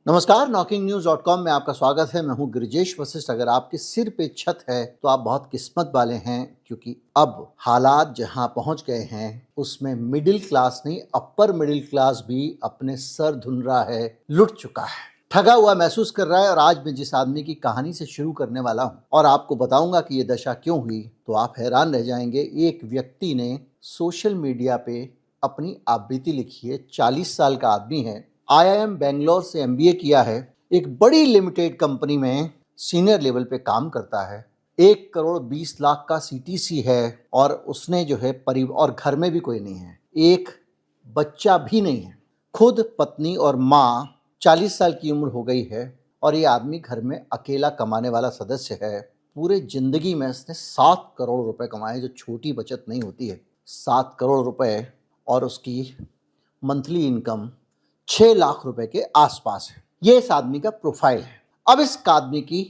नमस्कार, knocking-news.com में आपका स्वागत है। मैं हूं गिरिजेश वशिष्ठ। अगर आपके सिर पे छत है तो आप बहुत किस्मत वाले हैं, क्योंकि अब हालात जहां पहुंच गए हैं उसमें मिडिल क्लास नहीं, अपर मिडिल क्लास भी अपने सर धुन रहा है, लुट चुका है, ठगा हुआ महसूस कर रहा है। और आज मैं जिस आदमी की कहानी से शुरू करने वाला हूं और आपको बताऊंगा कि ये दशा क्यों हुई, तो आप हैरान रह जाएंगे। एक व्यक्ति ने सोशल मीडिया पे अपनी आप बीती लिखी है। 40 साल का आदमी है, IIM बेंगलोर से MBA किया है, एक बड़ी लिमिटेड कंपनी में सीनियर लेवल पे काम करता है, 1 करोड़ 20 लाख का CTC है, और उसने जो है और घर में भी कोई नहीं है, एक बच्चा भी नहीं है, खुद पत्नी और माँ, 40 साल की उम्र हो गई है, और ये आदमी घर में अकेला कमाने वाला सदस्य है। पूरे जिंदगी में इसने 7 करोड़ रुपए कमाए, जो छोटी बचत नहीं होती है। 7 करोड़ रुपए, और उसकी मंथली इनकम 6 लाख रुपए के आसपास है। ये इस आदमी का प्रोफाइल है। अब इस आदमी की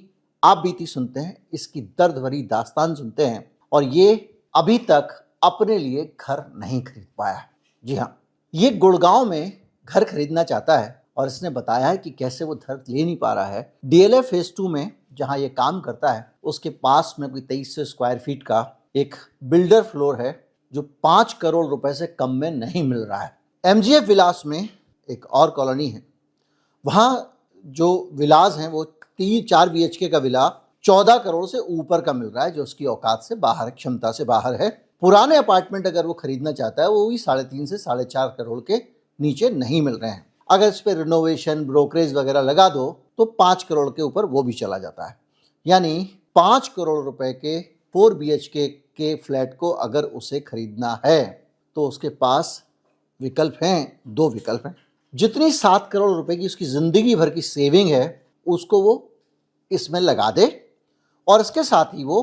आप बीती सुनते हैं, इसकी दर्द भरी दास्तान सुनते हैं, और ये अभी तक अपने लिए घर नहीं खरीद पाया। जी हाँ, ये गुड़गांव में घर खरीदना चाहता है, और इसने बताया है कि कैसे वो घर ले नहीं पा रहा है। DLF फेज 2 में जहां ये काम करता है, उसके पास में कोई 2300 स्क्वायर फीट का एक बिल्डर फ्लोर है, जो 5 करोड़ रुपए से कम में नहीं मिल रहा है। MGF विलास में एक और कॉलोनी है, वहाँ जो विलास हैं वो 3-4 BHK का विला 14 करोड़ से ऊपर का मिल रहा है, जो उसकी औकात से बाहर, क्षमता से बाहर है। पुराने अपार्टमेंट अगर वो खरीदना चाहता है, वो भी 3.5 से 4.5 करोड़ के नीचे नहीं मिल रहे हैं। अगर इस पर रिनोवेशन, ब्रोकरेज वगैरह लगा दो तो 5 करोड़ के ऊपर वो भी चला जाता है। यानी 5 करोड़ रुपए के 4 BHK के फ्लैट को अगर उसे खरीदना है तो उसके पास विकल्प हैं, 2 विकल्प हैं। जितनी 7 करोड़ रुपए की उसकी जिंदगी भर की सेविंग है, उसको वो इसमें लगा दे, और इसके साथ ही वो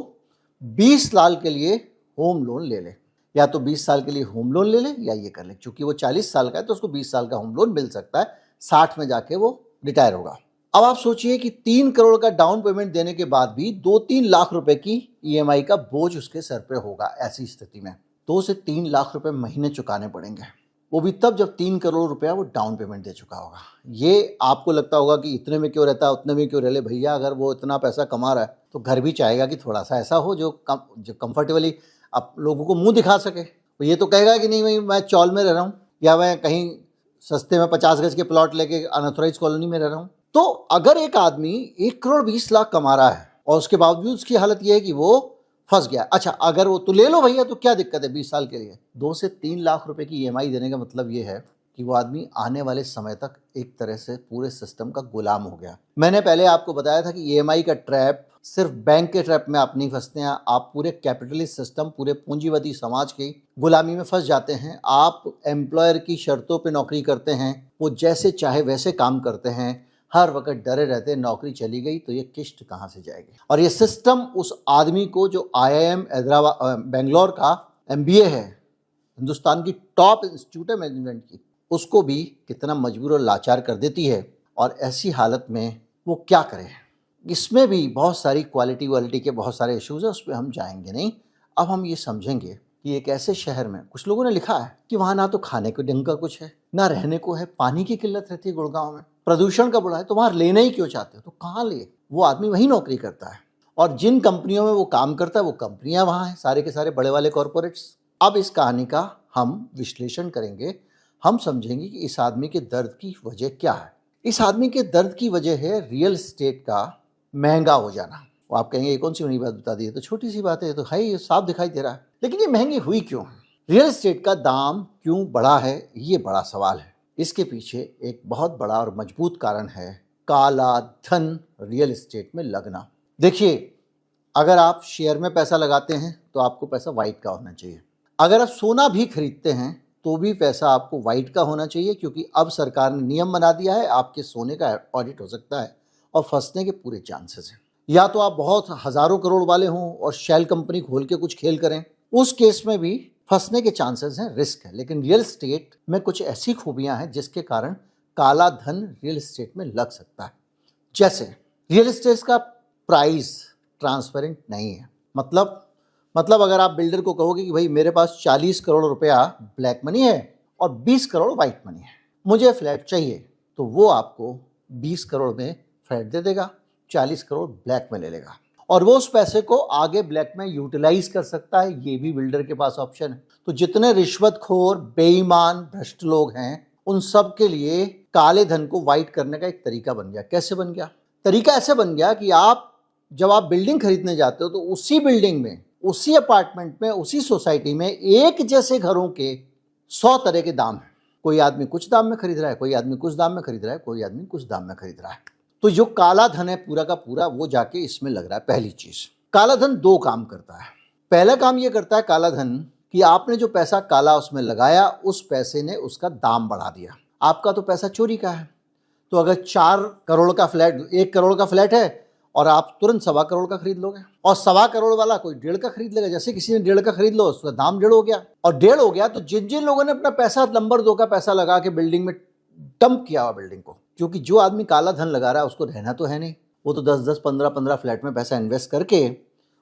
20 साल के लिए होम लोन ले ले। या तो 20 साल के लिए होम लोन ले ले, या ये कर ले, क्योंकि वो 40 साल का है तो उसको 20 साल का होम लोन मिल सकता है। 60 में जाके वो रिटायर होगा। अब आप सोचिए कि 3 करोड़ का डाउन पेमेंट देने के बाद भी 2-3 लाख रुपए की EMI का बोझ उसके सर पे होगा। ऐसी स्थिति में 2 से 3 लाख रुपए महीने चुकाने पड़ेंगे, वो भी तब जब 3 करोड़ रुपया वो डाउन पेमेंट दे चुका होगा। ये आपको लगता होगा कि इतने में क्यों रहता है, उतने में क्यों रह ले। भैया, अगर वो इतना पैसा कमा रहा है तो घर भी चाहेगा कि थोड़ा सा ऐसा हो जो कंफर्टेबली आप लोगों को मुंह दिखा सके। तो ये तो कहेगा कि नहीं भाई, मैं चौल में रह रहा हूँ, या मैं कहीं सस्ते में 50 गज के प्लॉट लेके अनऑथराइज कॉलोनी में रह रहा हूँ। तो अगर एक आदमी 1 करोड़ 20 लाख कमा रहा है और उसके बावजूद उसकी हालत यह है कि वो फंस गया। अच्छा, अगर वो तो ले लो भैया, तो क्या दिक्कत है 20 साल के लिए। 2 से 3 लाख रुपए की EMI देने का मतलब ये है कि वो आदमी आने वाले समय तक एक तरह से पूरे सिस्टम का गुलाम हो गया। मैंने पहले आपको बताया था कि EMI का ट्रैप सिर्फ बैंक के ट्रैप में आप नहीं फंसते हैं, आप पूरे कैपिटलिस्ट सिस्टम, पूरे पूंजीवादी समाज की गुलामी में फंस जाते हैं। आप एम्प्लॉयर की शर्तों पे नौकरी करते हैं, वो जैसे चाहे वैसे काम करते हैं, हर वक्त डरे रहते हैं नौकरी चली गई तो ये किश्त कहाँ से जाएगी। और ये सिस्टम उस आदमी को जो IIM बेंगलोर का MBA है, हिंदुस्तान की टॉप इंस्टीट्यूट है मैनेजमेंट की, उसको भी कितना मजबूर और लाचार कर देती है। और ऐसी हालत में वो क्या करे। इसमें भी बहुत सारी क्वालिटी के बहुत सारे इश्यूज है, उस पर हम जाएंगे नहीं। अब हम ये समझेंगे कि एक ऐसे शहर में, कुछ लोगों ने लिखा है कि वहाँ ना तो खाने को ढंग का कुछ है, ना रहने को है, पानी की किल्लत रहती है गुड़गांव में, प्रदूषण का बड़ा है, तो वहाँ लेना ही क्यों चाहते हो, तो कहाँ ले। वो आदमी वहीं नौकरी करता है, और जिन कंपनियों में वो काम करता है वो कंपनियां वहाँ हैं, सारे के सारे बड़े वाले कॉरपोरेट्स। अब इस कहानी का हम विश्लेषण करेंगे, हम समझेंगे कि इस आदमी के दर्द की वजह क्या है। इस आदमी के दर्द की वजह है रियल एस्टेट का महंगा हो जाना। वो आप कहेंगे ये कौन सी बड़ी बात बता दी है, तो छोटी सी बात है, तो है, ये साफ दिखाई दे रहा है। लेकिन ये महंगी हुई क्यों है, रियल एस्टेट का दाम क्यों बढ़ा है, ये बड़ा सवाल है। इसके पीछे एक बहुत बड़ा और मजबूत कारण है काला धन रियल एस्टेट में लगना। देखिए, अगर आप शेयर में पैसा लगाते हैं तो आपको पैसा वाइट का होना चाहिए। अगर आप सोना भी खरीदते हैं तो भी पैसा आपको वाइट का होना चाहिए, क्योंकि अब सरकार ने नियम बना दिया है, आपके सोने का ऑडिट हो सकता है और फंसने के पूरे चांसेस हैं। या तो आप बहुत हजारों करोड़ वाले हों और शेल कंपनी खोल के कुछ खेल करें, उस केस में भी फंसने के चांसेस हैं, रिस्क है। लेकिन रियल एस्टेट में कुछ ऐसी खूबियां हैं जिसके कारण काला धन रियल एस्टेट में लग सकता है। जैसे रियल एस्टेट का प्राइस ट्रांसपेरेंट नहीं है। मतलब अगर आप बिल्डर को कहोगे कि भाई मेरे पास 40 करोड़ रुपया ब्लैक मनी है और 20 करोड़ वाइट मनी है, मुझे फ्लैट चाहिए, तो वो आपको 20 करोड़ में फ्लैट दे देगा, 40 करोड़ ब्लैक में ले लेगा और वो उस पैसे को आगे ब्लैक में यूटिलाइज कर सकता है। ये भी बिल्डर के पास ऑप्शन है। तो जितने रिश्वतखोर, बेईमान, भ्रष्ट लोग हैं, उन सब के लिए काले धन को वाइट करने का एक तरीका बन गया। कैसे बन गया? तरीका ऐसे बन गया कि जब आप बिल्डिंग खरीदने जाते हो तो उसी बिल्डिंग में, उसी अपार्टमेंट में, उसी सोसाइटी में एक जैसे घरों के 100 तरह के दाम हैं। कोई आदमी कुछ दाम में खरीद रहा है, कोई आदमी कुछ दाम में खरीद रहा है, कोई आदमी कुछ दाम में खरीद रहा है। तो जो काला धन है पूरा का पूरा, वो जाके इसमें लग रहा है। पहली चीज, काला धन 2 काम करता है। पहला काम ये करता है काला धन कि आपने जो पैसा काला उसमें लगाया, उस पैसे ने उसका दाम बढ़ा दिया। आपका तो पैसा चोरी का है, तो अगर 4 करोड़ का फ्लैट, 1 करोड़ का फ्लैट है और आप तुरंत 1.25 करोड़ का खरीद लोगे, और 1.25 करोड़ वाला कोई 1.5 का खरीद लेगा। जैसे किसी ने 1.5 का खरीद लो, उसका दाम 1.5 हो गया, और 1.5 हो गया तो जिन जिन लोगों ने अपना पैसा नंबर 2 का पैसा लगा के बिल्डिंग में डंप किया हुआ बिल्डिंग को, क्योंकि जो आदमी काला धन लगा रहा है उसको रहना तो है नहीं, वो तो 10-10, 15-15 फ्लैट में पैसा इन्वेस्ट करके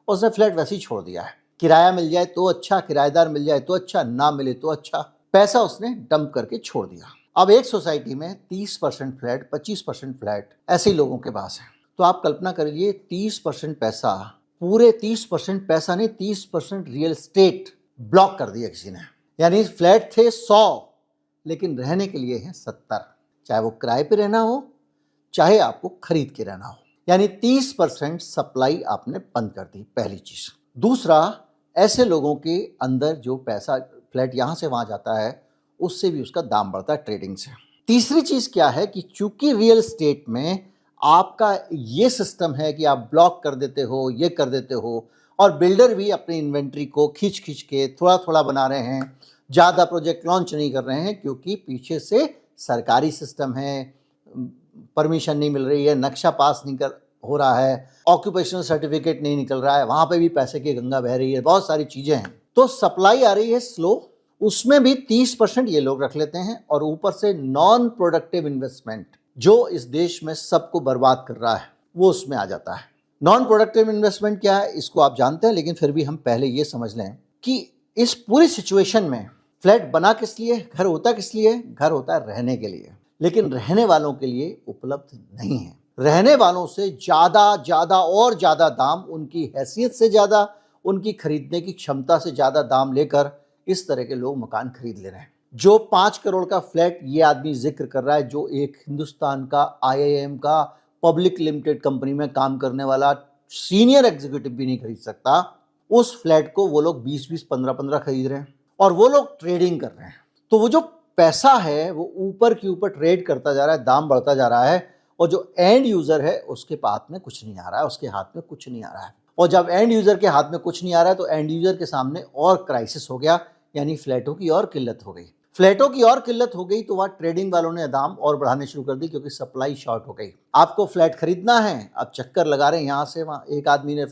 उसने फ्लैट वैसे ही छोड़ दिया है। किराया मिल जाए तो अच्छा, किराएदार मिल जाए तो अच्छा, ना मिले तो अच्छा, पैसा उसने डंप करके छोड़ दिया। अब एक सोसाइटी में 30% फ्लैट, 25% फ्लैट ऐसे लोगों के पास है। तो आप कल्पना करिए 30% पैसा, पूरे 30% पैसा नहीं, 30% रियल एस्टेट ब्लॉक कर दिया किसी ने। यानी फ्लैट थे 100, लेकिन रहने के लिए हैं 70, चाहे वो किराए पे रहना हो, चाहे आपको खरीद के रहना हो। यानी 30% सप्लाई आपने बंद कर दी, पहली चीज। दूसरा, ऐसे लोगों के अंदर जो पैसा फ्लैट यहां से वहां जाता है, उससे भी उसका दाम बढ़ता है ट्रेडिंग से। तीसरी चीज क्या है कि चूंकि रियल एस्टेट में आपका ये सिस्टम है कि आप ब्लॉक कर देते हो, ये कर देते हो, और बिल्डर भी अपनी इन्वेंट्री को खींच खींच के थोड़ा थोड़ा बना रहे हैं, ज़्यादा प्रोजेक्ट लॉन्च नहीं कर रहे हैं, क्योंकि पीछे से सरकारी सिस्टम है, परमिशन नहीं मिल रही है, नक्शा पास नहीं हो रहा है, ऑक्यूपेशनल सर्टिफिकेट नहीं निकल रहा है, वहाँ पे भी पैसे की गंगा बह रही है, बहुत सारी चीज़ें हैं। तो सप्लाई आ रही है स्लो, उसमें भी 30% ये लोग रख लेते हैं, और ऊपर से नॉन प्रोडक्टिव इन्वेस्टमेंट जो इस देश में सबको बर्बाद कर रहा है, वो उसमें आ जाता है। नॉन प्रोडक्टिव इन्वेस्टमेंट क्या है इसको आप जानते हैं, लेकिन फिर भी हम पहले ये समझ लें कि इस पूरी सिचुएशन में फ्लैट बना किस लिए, घर होता किस लिए? घर होता है रहने के लिए, लेकिन रहने वालों के लिए उपलब्ध नहीं है। रहने वालों से ज़्यादा और ज़्यादा दाम, उनकी हैसियत से ज़्यादा, उनकी खरीदने की क्षमता से ज़्यादा दाम लेकर इस तरह के लोग मकान खरीद ले रहे हैं। जो 5 करोड़ का फ्लैट ये आदमी जिक्र कर रहा है, जो एक हिंदुस्तान का IIM का पब्लिक लिमिटेड कंपनी में काम करने वाला सीनियर एग्जीक्यूटिव भी नहीं खरीद सकता, उस फ्लैट को वो लोग 20-20, 15-15 खरीद रहे हैं, और वो लोग ट्रेडिंग कर रहे हैं। तो वो जो पैसा है वो ऊपर के ऊपर ट्रेड करता जा रहा है, दाम बढ़ता जा रहा है, और जो एंड यूजर है उसके हाथ में कुछ नहीं आ रहा है, उसके हाथ में कुछ नहीं आ रहा है। और जब एंड यूजर के हाथ में कुछ नहीं आ रहा है तो एंड यूजर के सामने और क्राइसिस हो गया, यानी फ्लैटों की और किल्लत हो गई। फ्लैटों की और किल्लत हो गई तो वहाँ ट्रेडिंग वालों ने दाम और बढ़ाने शुरू कर दी, क्योंकि सप्लाई शॉर्ट हो गई। आपको फ्लैट खरीदना है, अब चक्कर लगा रहे हैं यहाँ से वहाँ, एक आदमी ने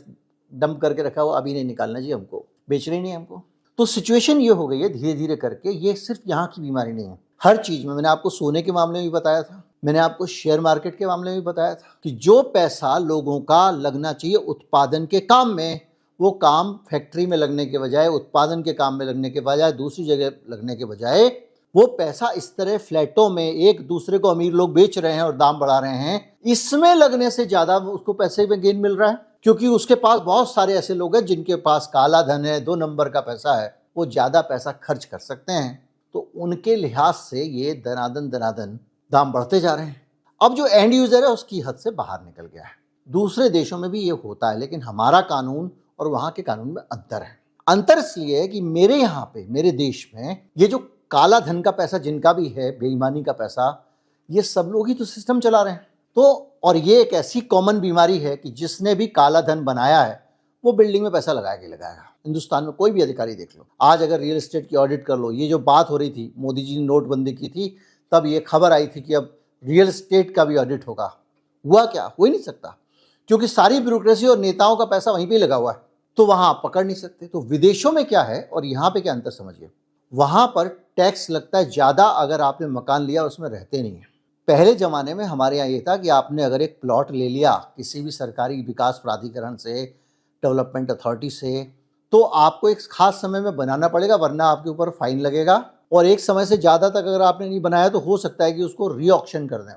डंप करके रखा हुआ, अभी नहीं निकालना जी, हमको बेचना ही नहीं हमको। तो सिचुएशन ये हो गई है धीरे धीरे करके। ये सिर्फ यहाँ की बीमारी नहीं है, हर चीज में। मैंने आपको सोने के मामले में भी बताया था, मैंने आपको शेयर मार्केट के मामले में भी बताया था कि जो पैसा लोगों का लगना चाहिए उत्पादन के काम में, वो काम फैक्ट्री में लगने के बजाय, उत्पादन के काम में लगने के बजाय, दूसरी जगह लगने के बजाय, वो पैसा इस तरह फ्लैटों में एक दूसरे को अमीर लोग बेच रहे हैं और दाम बढ़ा रहे हैं, इसमें लगने से ज्यादा उसको पैसे में गेन मिल रहा है, क्योंकि उसके पास बहुत सारे ऐसे लोग हैं जिनके पास काला धन है, 2 नंबर का पैसा है, वो ज्यादा पैसा खर्च कर सकते हैं। तो उनके लिहाज से ये दनादन दाम बढ़ते जा रहे हैं। अब जो एंड यूजर है उसकी हद से बाहर निकल गया है। दूसरे देशों में भी ये होता है, लेकिन हमारा कानून और वहाँ के कानून में अंतर है। अंतर इसलिए है कि मेरे यहाँ पे, मेरे देश में, ये जो काला धन का पैसा जिनका भी है, बेईमानी का पैसा, ये सब लोग ही तो सिस्टम चला रहे हैं। तो और ये एक ऐसी कॉमन बीमारी है कि जिसने भी काला धन बनाया है वो बिल्डिंग में पैसा लगाएगा ही लगाएगा। हिंदुस्तान में कोई भी अधिकारी देख लो, आज अगर रियल एस्टेट की ऑडिट कर लो, ये जो बात हो रही थी, मोदी जी ने नोटबंदी की थी, तब ये खबर आई थी कि अब रियल एस्टेट का भी ऑडिट होगा। हुआ क्या? हो ही नहीं सकता, क्योंकि सारी ब्यूरोक्रेसी और नेताओं का पैसा वहीं पे लगा हुआ है, तो वहां आप पकड़ नहीं सकते। तो विदेशों में क्या है और यहाँ पे क्या अंतर समझिए। वहां पर टैक्स लगता है ज्यादा अगर आपने मकान लिया, उसमें रहते नहीं है। पहले जमाने में हमारे यहाँ ये था कि आपने अगर एक प्लॉट ले लिया किसी भी सरकारी विकास प्राधिकरण से, डेवलपमेंट अथॉरिटी से, तो आपको एक खास समय में बनाना पड़ेगा, वरना आपके ऊपर फाइन लगेगा, और एक समय से ज़्यादा तक अगर आपने नहीं बनाया तो हो सकता है कि उसको री ऑक्शन कर दें।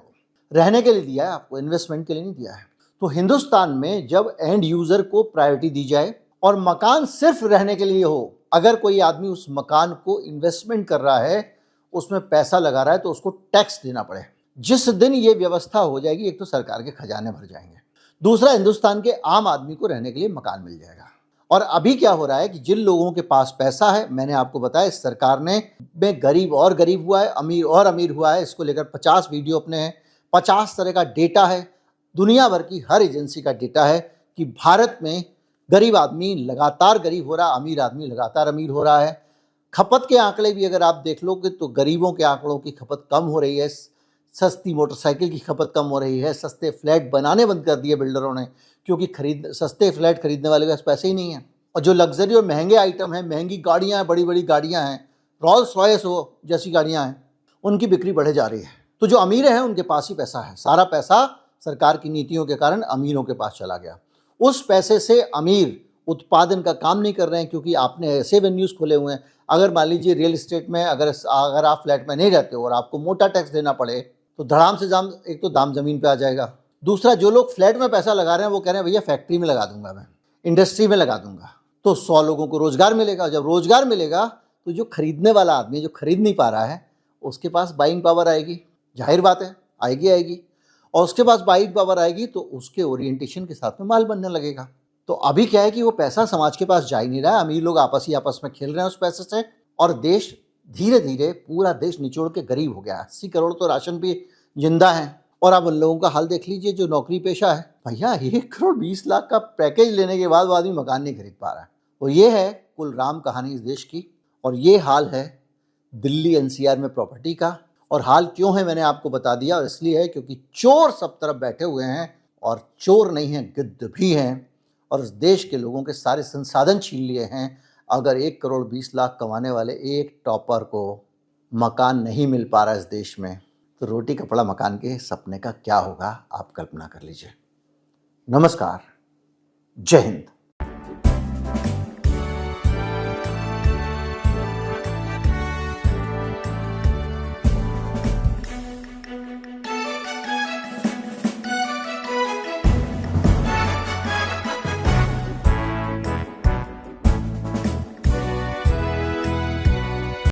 रहने के लिए दिया है, आपको इन्वेस्टमेंट के लिए नहीं दिया है। तो हिंदुस्तान में जब एंड यूजर को प्रायोरिटी दी जाए और मकान सिर्फ रहने के लिए हो, अगर कोई आदमी उस मकान को इन्वेस्टमेंट कर रहा है, उसमें पैसा लगा रहा है, तो उसको टैक्स देना पड़े। जिस दिन ये व्यवस्था हो जाएगी, एक तो सरकार के खजाने भर जाएंगे, दूसरा हिंदुस्तान के आम आदमी को रहने के लिए मकान मिल जाएगा। और अभी क्या हो रहा है कि जिन लोगों के पास पैसा है, मैंने आपको बताया इस सरकार ने में गरीब और गरीब हुआ है, अमीर और अमीर हुआ है। इसको लेकर 50 वीडियो अपने हैं, 50 तरह का डेटा है, दुनिया भर की हर एजेंसी का डेटा है कि भारत में गरीब आदमी लगातार गरीब हो रहा है, अमीर आदमी लगातार अमीर हो रहा है। खपत के आंकड़े भी अगर आप देख लोगे तो गरीबों के आंकड़ों की खपत कम हो रही है, सस्ती मोटरसाइकिल की खपत कम हो रही है, सस्ते फ्लैट बनाने बंद कर दिए बिल्डरों ने, क्योंकि सस्ते फ्लैट खरीदने वाले के पास पैसे ही नहीं है। और जो लग्जरी और महंगे आइटम हैं, महंगी गाड़ियाँ हैं, बड़ी बड़ी गाड़ियाँ हैं, रोल्स रॉयस हो जैसी गाड़ियाँ हैं, उनकी बिक्री बढ़े जा रही है। तो जो अमीर हैं उनके पास ही पैसा है, सारा पैसा सरकार की नीतियों के कारण अमीरों के पास चला गया। उस पैसे से अमीर उत्पादन का काम नहीं कर रहे हैं, क्योंकि आपने ऐसे वेन्यूज़ खोले हुए हैं। अगर मान लीजिए रियल इस्टेट में अगर आप फ्लैट में नहीं रहते हो और आपको मोटा टैक्स देना पड़े, तो धड़ाम से दाम, एक तो दाम ज़मीन पे आ जाएगा, दूसरा जो लोग फ्लैट में पैसा लगा रहे हैं वो कह रहे हैं भैया फैक्ट्री में लगा दूंगा, मैं इंडस्ट्री में लगा दूंगा, तो 100 लोगों को रोजगार मिलेगा। जब रोजगार मिलेगा तो जो खरीदने वाला आदमी, जो खरीद नहीं पा रहा है, उसके पास बाइंग पावर आएगी, जाहिर बात है आएगी। और उसके पास बाइंग पावर आएगी तो उसके ओरिएंटेशन के साथ में माल बनने लगेगा। तो अभी क्या है कि वो पैसा समाज के पास जा ही नहीं रहा है, अमीर लोग आपस में खेल रहे हैं उस पैसे से, और देश धीरे धीरे, पूरा देश निचोड़ के गरीब हो गया। 80 करोड़ तो राशन भी जिंदा हैं। और आप उन लोगों का हाल देख लीजिए जो नौकरी पेशा है। भैया 1 करोड़ 20 लाख का पैकेज लेने के बाद वो आदमी मकान नहीं खरीद पा रहा है। तो ये है कुल राम कहानी इस देश की। और ये हाल है दिल्ली एनसीआर में प्रॉपर्टी का। और हाल क्यों है मैंने आपको बता दिया, और इसलिए है क्योंकि चोर सब तरफ बैठे हुए हैं, और चोर नहीं हैं, गिद्ध भी हैं, और इस देश के लोगों के सारे संसाधन छीन लिए हैं। अगर 1 करोड़ 20 लाख कमाने वाले एक टॉपर को मकान नहीं मिल पा रहा है इस देश में, तो रोटी कपड़ा मकान के सपने का क्या होगा, आप कल्पना कर लीजिए। नमस्कार, जय हिंद।